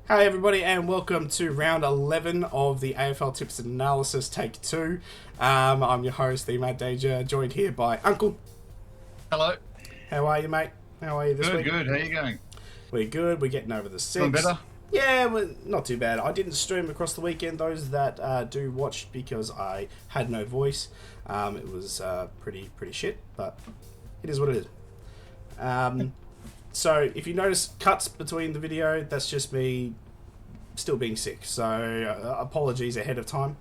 Hi everybody and welcome to round 11 of the AFL Tips and Analysis Take 2. I'm your host, the Mad Danger, joined here by Uncle. Hello. How are you, mate? How are you this Good, week? good. How you going? We're good, we're getting over the Feeling six. better? Yeah, well, not too bad. I didn't stream across the weekend, those that do watch, because I had no voice. It was pretty shit, but it is what it is. So if you notice cuts between the video, that's just me still being sick. So apologies ahead of time.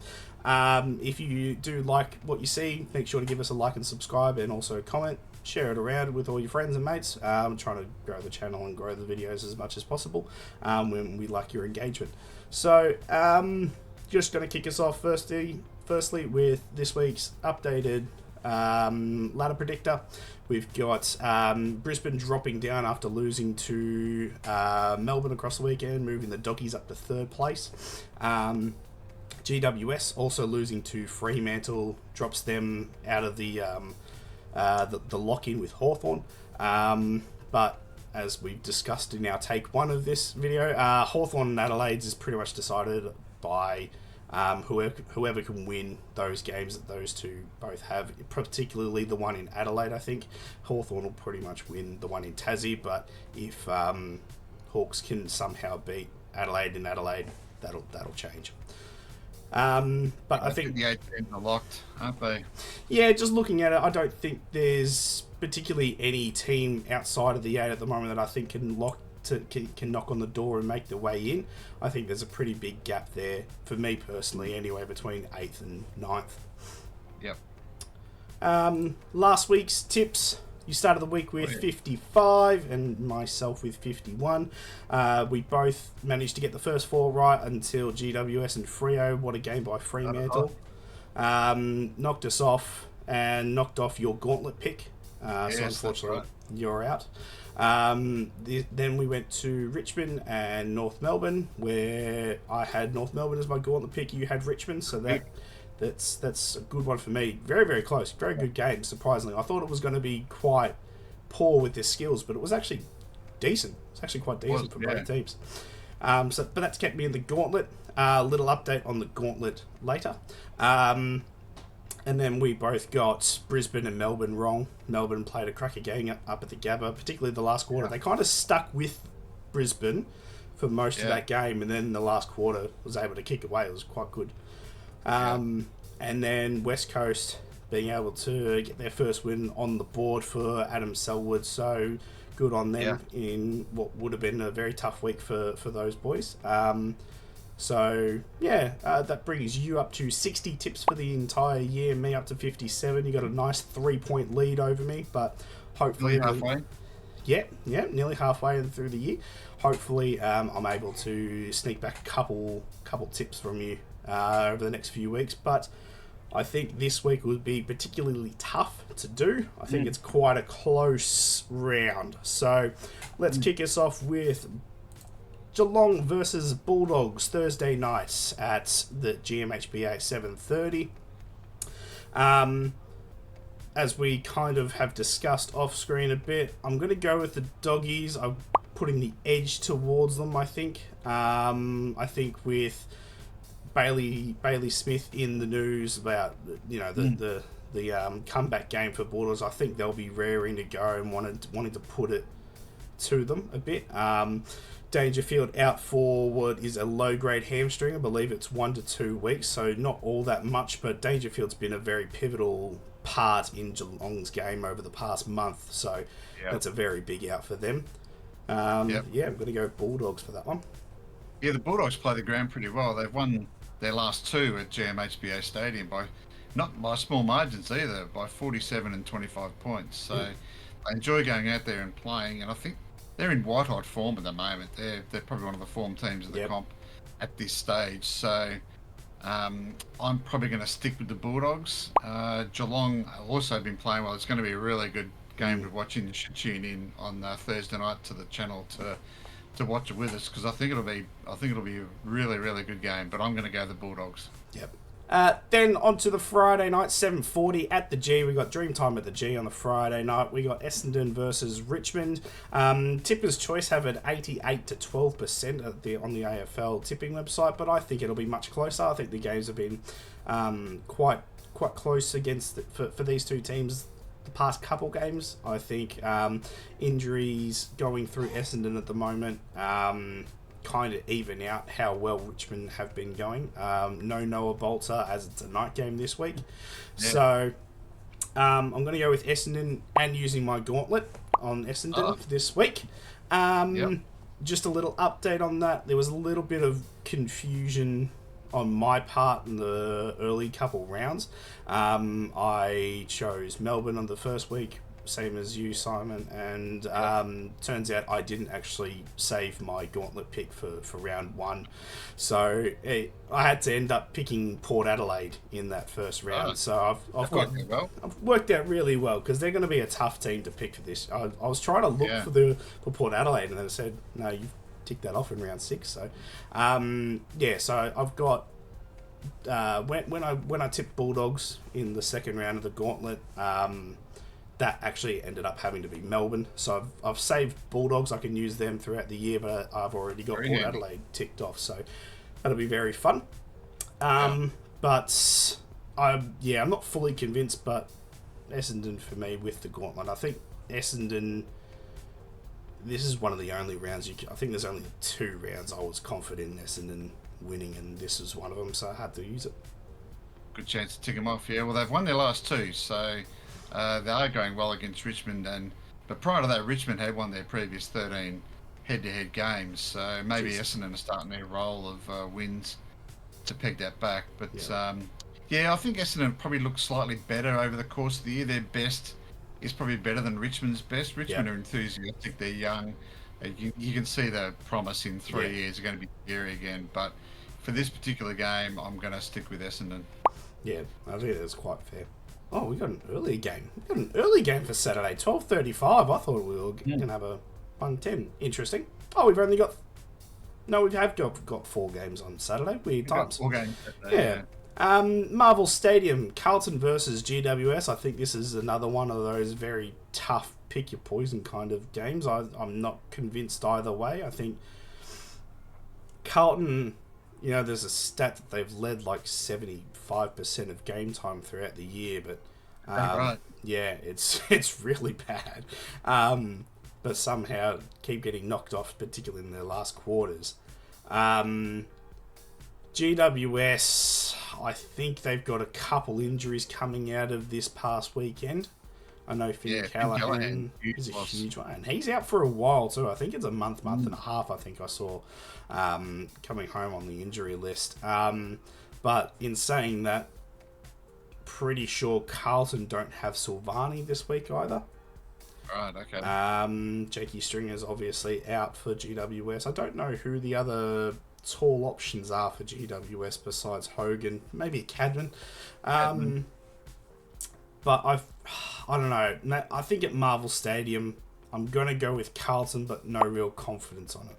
If you do like what you see, make sure to give us a like and subscribe, and also comment. Share it around with all your friends and mates. Trying to grow the channel and grow the videos as much as possible when we like your engagement. So just going to kick us off firstly with this week's updated ladder predictor. We've got Brisbane dropping down after losing to Melbourne across the weekend, moving the Doggies up to third place. GWS also losing to Fremantle, drops them out of the lock-in with Hawthorn. But as we've discussed in our take one of this video, Hawthorn and Adelaide's is pretty much decided by whoever can win those games that those two both have, particularly the one in Adelaide. I think Hawthorn will pretty much win the one in Tassie, but if Hawks can somehow beat Adelaide in Adelaide, that'll change. But I think the 8 teams are locked, aren't they? Yeah, just looking at it, I don't think there's particularly any team outside of the 8 at the moment that I think can knock on the door and make their way in. I think there's a pretty big gap there, for me personally anyway, between 8th and 9th. Yep. Last week's tips, you started the week with 55 and myself with 51. We both managed to get the first 4 right until GWS and Freo. What a game by Fremantle. Knocked us off and knocked off your gauntlet pick. So unfortunately, you're out. Then we went to Richmond and North Melbourne, where I had North Melbourne as my gauntlet pick. You had Richmond, so that's a good one for me. Very, very close. Very good game, surprisingly. I thought it was going to be quite poor with their skills, but it was actually decent. It's actually quite decent for both teams. But that's kept me in the gauntlet. Little update on the gauntlet later. And then we both got Brisbane and Melbourne wrong. Melbourne played a cracker game up at the Gabba, particularly the last quarter. They kind of stuck with Brisbane for most of that game, and then the last quarter was able to kick away. It was quite good. And then West Coast being able to get their first win on the board for Adam Selwood. So good on them in what would have been a very tough week for those boys. That brings you up to 60 tips for the entire year, me up to 57. You got a nice 3-point lead over me, but hopefully halfway. Nearly halfway through the year. Hopefully, I'm able to sneak back a couple tips from you over the next few weeks. But I think this week would be particularly tough to do. I think it's quite a close round. So let's kick us off with Geelong versus Bulldogs Thursday night at the GMHBA 7:30. As we kind of have discussed off screen a bit, I'm going to go with the Doggies. I'm putting the edge towards them, I think. I think with Bailey Smith in the news about the comeback game for Bulldogs, I think they'll be raring to go and wanting to put it to them a bit. Dangerfield out for what is a low-grade hamstring. I believe it's 1 to 2 weeks, so not all that much, but Dangerfield's been a very pivotal part in Geelong's game over the past month, so that's a very big out for them. I'm going to go Bulldogs for that one. Yeah, the Bulldogs play the ground pretty well. They've won their last 2 at GMHBA Stadium by not by small margins either, by 47 and 25 points. So I enjoy going out there and playing, and I think they're in white-hot form at the moment. They're probably one of the form teams of the comp at this stage. So I'm probably going to stick with the Bulldogs. Geelong have also been playing well. It's going to be a really good game to watch. You should tune in on Thursday night to the channel to watch it with us, because I think it'll be a really, really good game. But I'm going to go the Bulldogs. Yep. Then on to the Friday night, 7:40 at the G. We got Dreamtime at the G on the Friday night. We got Essendon versus Richmond. Tipper's Choice have it 88 to 12% on the AFL tipping website, but I think it'll be much closer. I think the games have been quite close against for these two teams the past couple games. I think injuries going through Essendon at the moment kind of even out how well Richmond have been going. No Noah Bolter as it's a night game this week. Yeah. So I'm going to go with Essendon and using my gauntlet on Essendon this week. Just a little update on that. There was a little bit of confusion on my part in the early couple rounds. I chose Melbourne on the first week, same as you, Simon, and turns out I didn't actually save my gauntlet pick for round one, so I had to end up picking Port Adelaide in that first round. So I've worked out really well because they're going to be a tough team to pick for this. I was trying to look for Port Adelaide, and then it said no, you've ticked that off in round 6. So so I've got when I tipped Bulldogs in the second round of the gauntlet. That actually ended up having to be Melbourne. So I've saved Bulldogs. I can use them throughout the year, but I've already got Port Adelaide ticked off. So that'll be very fun. But I'm not fully convinced, but Essendon for me with the gauntlet. I think Essendon, this is one of the only rounds I think there's only 2 rounds I was confident in Essendon winning, and this is one of them, so I had to use it. Good chance to tick them off, yeah. Well, they've won their last 2, so... they are going well against Richmond, but prior to that, Richmond had won their previous 13 head-to-head games. So maybe Essendon are starting their roll of wins to peg that back. But I think Essendon probably looks slightly better over the course of the year. Their best is probably better than Richmond's best. Richmond are enthusiastic. They're young. You can see the promise in 3 years are going to be scary again. But for this particular game, I'm going to stick with Essendon. Yeah, I think that's quite fair. Oh, we got an early game. We got an early game for Saturday, 12:35. I thought we were going to have a 1:10. Interesting. Oh, we've only got... No, we have got 4 games on Saturday. Weird times. 4 games. Yeah. Marvel Stadium, Carlton versus GWS. I think this is another one of those very tough pick your poison kind of games. I'm not convinced either way. I think Carlton... there's a stat that they've led like 75% of game time throughout the year, but it's really bad. But somehow keep getting knocked off, particularly in their last quarters. GWS, I think they've got a couple injuries coming out of this past weekend. I know Finn Callahan is a huge one, and he's out for a while too. I think it's a month and a half. I think I saw coming home on the injury list. But in saying that, pretty sure Carlton don't have Silvani this week either. Right. Okay. Jakey Stringer's obviously out for GWS. I don't know who the other tall options are for GWS besides Hogan. Maybe Cadman. But I don't know. I think at Marvel Stadium, I'm going to go with Carlton, but no real confidence on it.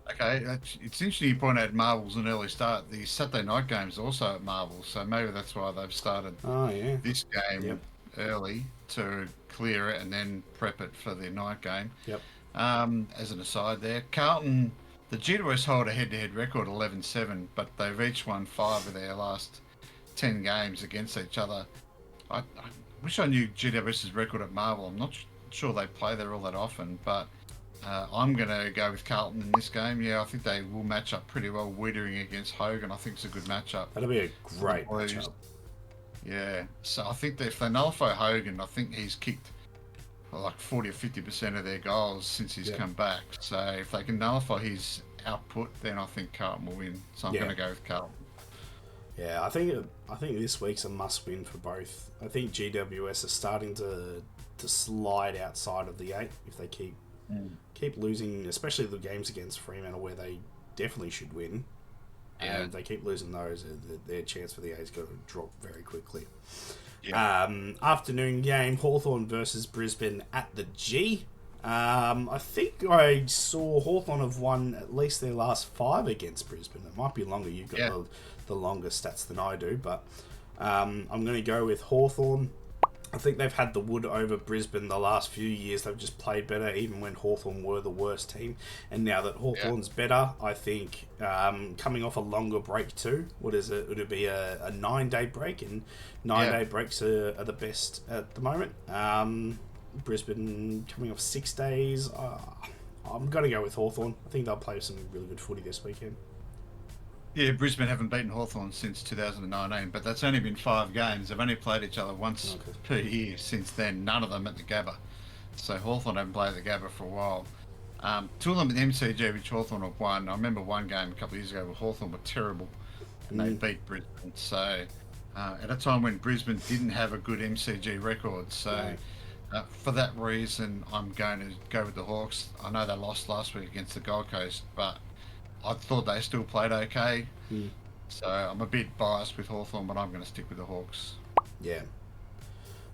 Okay, it's interesting you point out Marvel's an early start. The Saturday night game's also at Marvel, so maybe that's why they've started this game early to clear it and then prep it for the night game. Yep. As an aside there, Carlton, the GWS hold a head-to-head record 11-7, but they've each won 5 of their last 10 games against each other. I wish I knew GWS's record at Marvel. I'm not sure they play there all that often, but I'm going to go with Carlton in this game. Yeah, I think they will match up pretty well. Wiedering against Hogan, I think it's a good matchup. That'll be a great matchup. Yeah, so I think that if they nullify Hogan, I think he's kicked like 40 or 50% of their goals since he's come back. So if they can nullify his output, then I think Carlton will win. So I'm going to go with Carlton. Yeah, I think this week's a must-win for both. I think GWS are starting to slide outside of the 8 if they keep losing, especially the games against Fremantle where they definitely should win. And if they keep losing those, their chance for the 8's got to drop very quickly. Yeah. Afternoon game, Hawthorn versus Brisbane at the G. I think I saw Hawthorn have won at least their last 5 against Brisbane. It might be longer. You've got the longer stats than I do, but I'm going to go with Hawthorn. I think they've had the wood over Brisbane the last few years. They've just played better, even when Hawthorn were the worst team. And now that Hawthorn's better, I think coming off a longer break too. What is it? Would it be a 9-day break? And 9-day breaks are the best at the moment. Brisbane coming off 6 days. I'm going to go with Hawthorn. I think they'll play some really good footy this weekend. Yeah, Brisbane haven't beaten Hawthorn since 2019, but that's only been 5 games. They've only played each other once per year since then, none of them at the Gabba. So Hawthorn haven't played at the Gabba for a while. 2 of them at the MCG, which Hawthorn have won. I remember one game a couple of years ago where Hawthorn were terrible and they beat Brisbane. So at a time when Brisbane didn't have a good MCG record. So for that reason, I'm going to go with the Hawks. I know they lost last week against the Gold Coast, but I thought they still played okay. So I'm a bit biased with Hawthorn, but I'm going to stick with the Hawks. Yeah.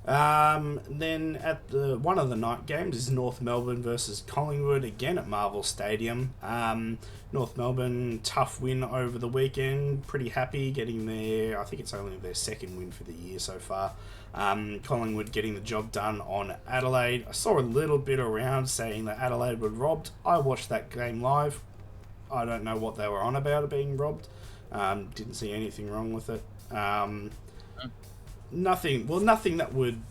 Then at one of the night games is North Melbourne versus Collingwood, again at Marvel Stadium. North Melbourne, tough win over the weekend. Pretty happy getting I think it's only their 2nd win for the year so far. Collingwood getting the job done on Adelaide. I saw a little bit around saying that Adelaide were robbed. I watched that game live. I don't know what they were on about it being robbed. Didn't see anything wrong with it. Nothing that would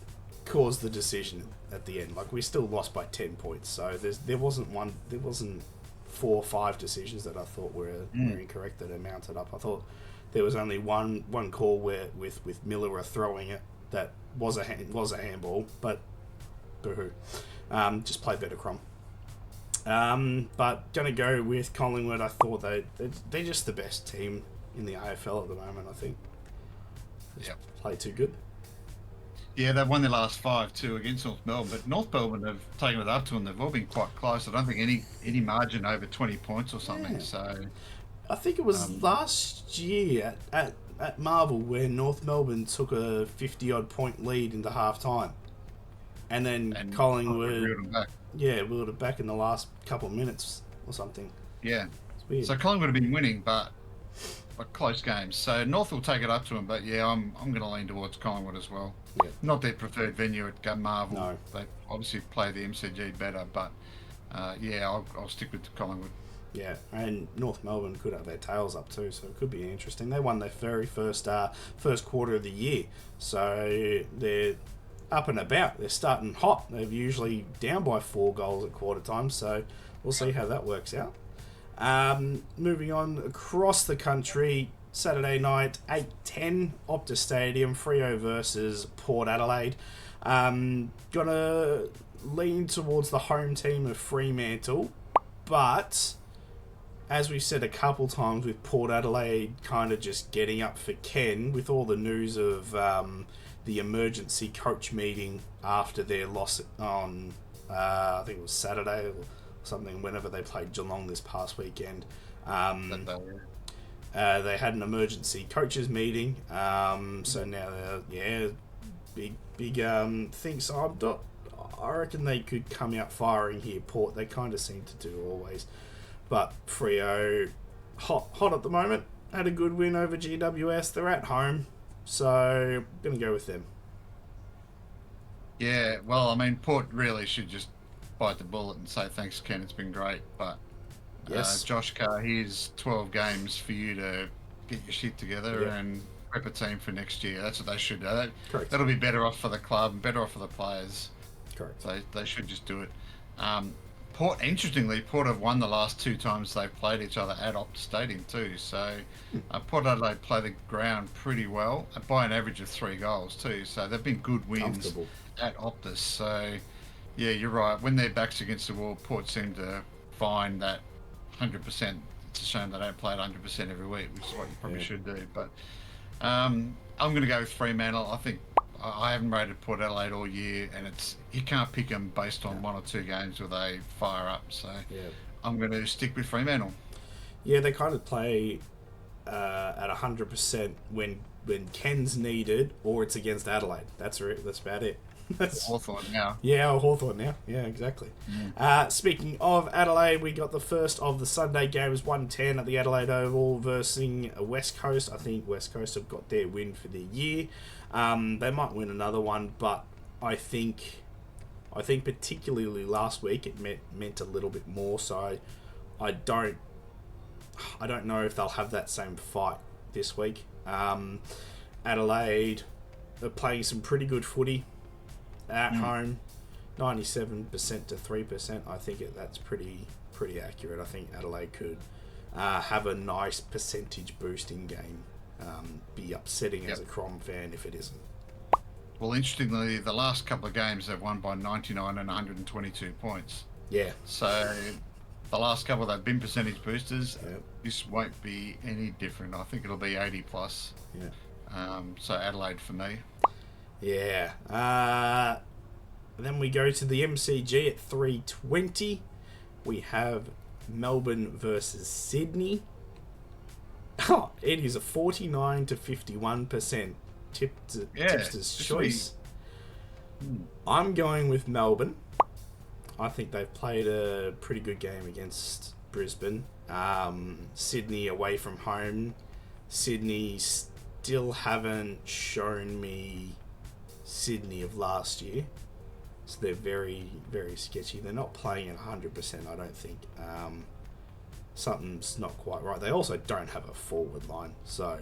cause the decision at the end. Like, we still lost by 10 points, so there wasn't 4 or 5 decisions that I thought were incorrect that amounted up. I thought there was only one call where with Miller throwing it that was a handball, but boo-hoo. Just play better, Crom. But going to go with Collingwood. I thought they're just the best team in the AFL at the moment, I think. Play too good. Yeah, they've won their last 5 too against North Melbourne, but North Melbourne have taken it up to them. They've all been quite close. I don't think any margin over 20 points or something. Yeah. So I think it was last year at Marvel where North Melbourne took a 50-odd point lead into half-time. And then Collingwood wheeled it back in the last couple of minutes or something. Yeah. It's weird. So Collingwood have been winning, but close games. So North will take it up to them, but yeah, I'm going to lean towards Collingwood as well. Yeah. Not their preferred venue at Marvel. No. They obviously play the MCG better, but I'll stick with Collingwood. Yeah, and North Melbourne could have their tails up too, so it could be interesting. They won their very first quarter of the year, so they're up and about. They're starting hot. They're usually down by 4 goals at quarter time, so we'll see how that works out. Moving on across the country, Saturday night, 8:10, Optus Stadium, Freo versus Port Adelaide. Gonna lean towards the home team of Fremantle, but as we've said a couple times with Port Adelaide kind of just getting up for Ken with all the news of the emergency coach meeting after their loss on, I think it was Saturday or something, whenever they played Geelong this past weekend. They had an emergency coaches meeting, so now they're, big things. I reckon they could come out firing here, Port. They kind of seem to do always. But Freo, hot at the moment. Had a good win over GWS. They're at home, so I'm going to go with them. Yeah, well, I mean, Port really should just bite the bullet and say thanks, Ken. It's been great. But yes. Josh Carr, here's 12 games for you to get your shit together and prep a team for next year. That's what they should do. Correct. That'll be better off for the club and better off for the players. Correct. They should just do it. Port, interestingly, Port have won the last 2 times they've played each other at Optus Stadium too. So Port Adelaide play the ground pretty well by an average of 3 goals too. So they've been good wins at Optus. So yeah, you're right. When their backs against the wall, Port seem to find that 100%. It's a shame they don't play it 100% every week, which is what you probably should do. But I'm going to go with Fremantle. I think I haven't rated Port Adelaide all year, and you can't pick them based on 1 or 2 games where they fire up. So I'm going to stick with Fremantle. Yeah, they kind of play at 100% when Ken's needed, or it's against Adelaide. That's about it. That's Hawthorn now. yeah, or Hawthorn now. Yeah, exactly. Speaking of Adelaide, we got the first of the Sunday games, 1:10 at the Adelaide Oval versus West Coast. I think West Coast have got their win for the year. They might win another one, but I think particularly last week it meant a little bit more. So I don't know if they'll have that same fight this week. Adelaide are playing some pretty good footy at home, 97% to 3%. I think that's pretty accurate. I think Adelaide could have a nice percentage boosting game. Be upsetting as a Crom fan if it isn't. Well, interestingly, the last couple of games they've won by 99 and 122 points. Yeah. So the last couple they've been percentage boosters. Yep. This won't be any different. I think it'll be 80 plus. Yeah. So Adelaide for me. Yeah. Then we go to the MCG at 3:20. We have Melbourne versus Sydney. Oh, it is a 49 to 51% tipster's choice. I'm going with Melbourne. I think they've played a pretty good game against Brisbane. Sydney away from home. Sydney still haven't shown me Sydney of last year. So they're very, very sketchy. They're not playing at 100%, I don't think. Something's not quite right. They also don't have a forward line. So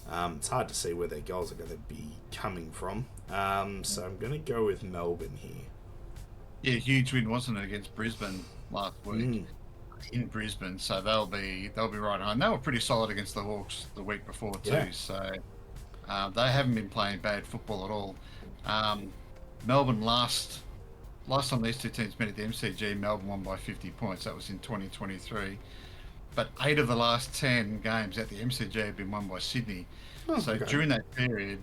it's hard to see where their goals are going to be coming from. So I'm going to go with Melbourne here. Yeah, huge win, wasn't it, against Brisbane last week in Brisbane? So they'll be right on. They were pretty solid against the Hawks the week before too. Yeah. So they haven't been playing bad football at all. Melbourne last time these two teams met at the MCG, Melbourne won by 50 points. That was in 2023. But 8 of the last 10 games at the MCG have been won by Sydney. During that period,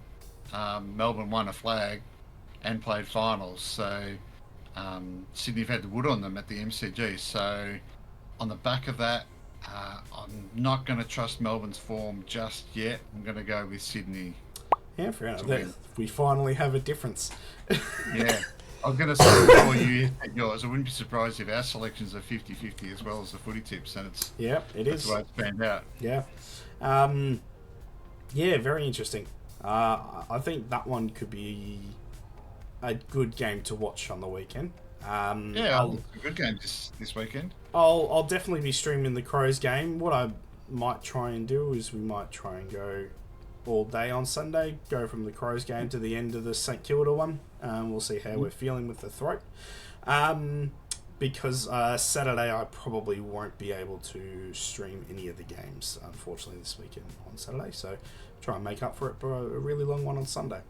Melbourne won a flag and played finals. So Sydney have had the wood on them at the MCG. So on the back of that, I'm not going to trust Melbourne's form just yet. I'm going to go with Sydney. Yeah, fair enough. We finally have a difference. Yeah. I was going to say before you hit yours, I wouldn't be surprised if our selections are 50-50 as well as the footy tips, and it's that's the way it's panned out. Yeah. Yeah, very interesting. I think that one could be a good game to watch on the weekend. A good game this weekend. I'll definitely be streaming the Crows game. What I might try and do is we might try and go all day on Sunday, go from the Crows game to the end of the St Kilda one. We'll see how we're feeling with the throat. Because Saturday I probably won't be able to stream any of the games, unfortunately, this weekend on Saturday. So try and make up for it for a really long one on Sunday.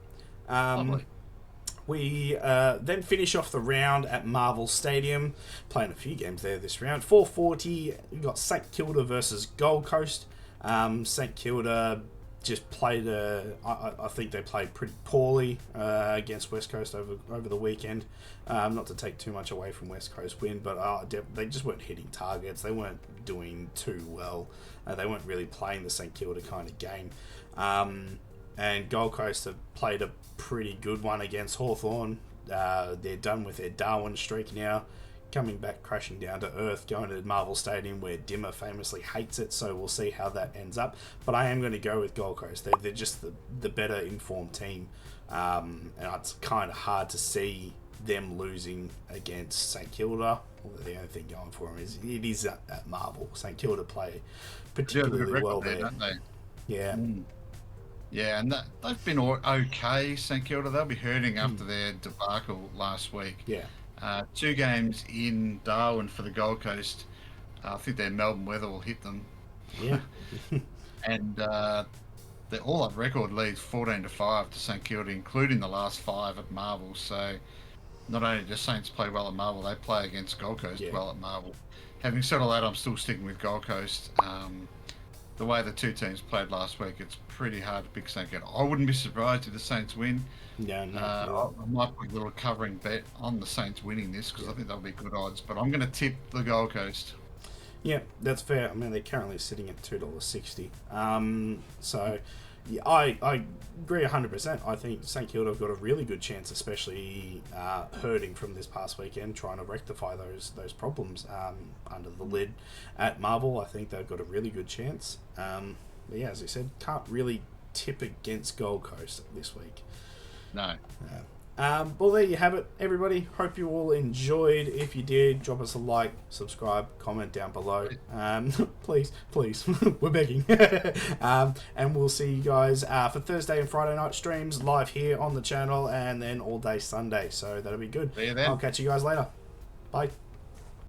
Lovely. We then finish off the round at Marvel Stadium, playing a few games there this round. 4:40, we got St Kilda versus Gold Coast. St Kilda just played I think they played pretty poorly against West Coast over the weekend. Not to take too much away from West Coast win, but they just weren't hitting targets. They weren't doing too well. They weren't really playing the St Kilda kind of game. And Gold Coast have played a pretty good one against Hawthorn. They're done with their Darwin streak now, coming back crashing down to earth, going to Marvel Stadium where Dimmer famously hates it, so we'll see how that ends up. But I am going to go with Gold Coast. They're just the better informed team, and it's kind of hard to see them losing against St Kilda. The only thing going for them is it is at Marvel. St Kilda play particularly well there, don't they? Yeah. Yeah, and they've been okay, St Kilda. They'll be hurting after their debacle last week. Yeah. 2 games in Darwin for the Gold Coast. I think their Melbourne weather will hit them. Yeah. And they're all up record leads 14-5 to St Kilda, including the last 5 at Marvel. So not only do Saints play well at Marvel, they play against Gold Coast well at Marvel. Having said all that, I'm still sticking with Gold Coast. The way the two teams played last week, it's pretty hard to pick St Kilda. I wouldn't be surprised if the Saints win. No. I might put a little covering bet on the Saints winning this because I think they'll be good odds. But I'm going to tip the Gold Coast. Yeah, that's fair. I mean, they're currently sitting at $2.60. So, Yeah, I agree 100%. I think St Kilda have got a really good chance, especially hurting from this past weekend, trying to rectify those problems under the lid at Marvel. I think they've got a really good chance. But yeah, as I said, can't really tip against Gold Coast this week. No. Well, there you have it, everybody. Hope you all enjoyed. If you did, drop us a like, subscribe, comment down below. Please, we're begging. And we'll see you guys for Thursday and Friday night streams live here on the channel, and then all day Sunday. So that'll be good. See you then. I'll catch you guys later. Bye.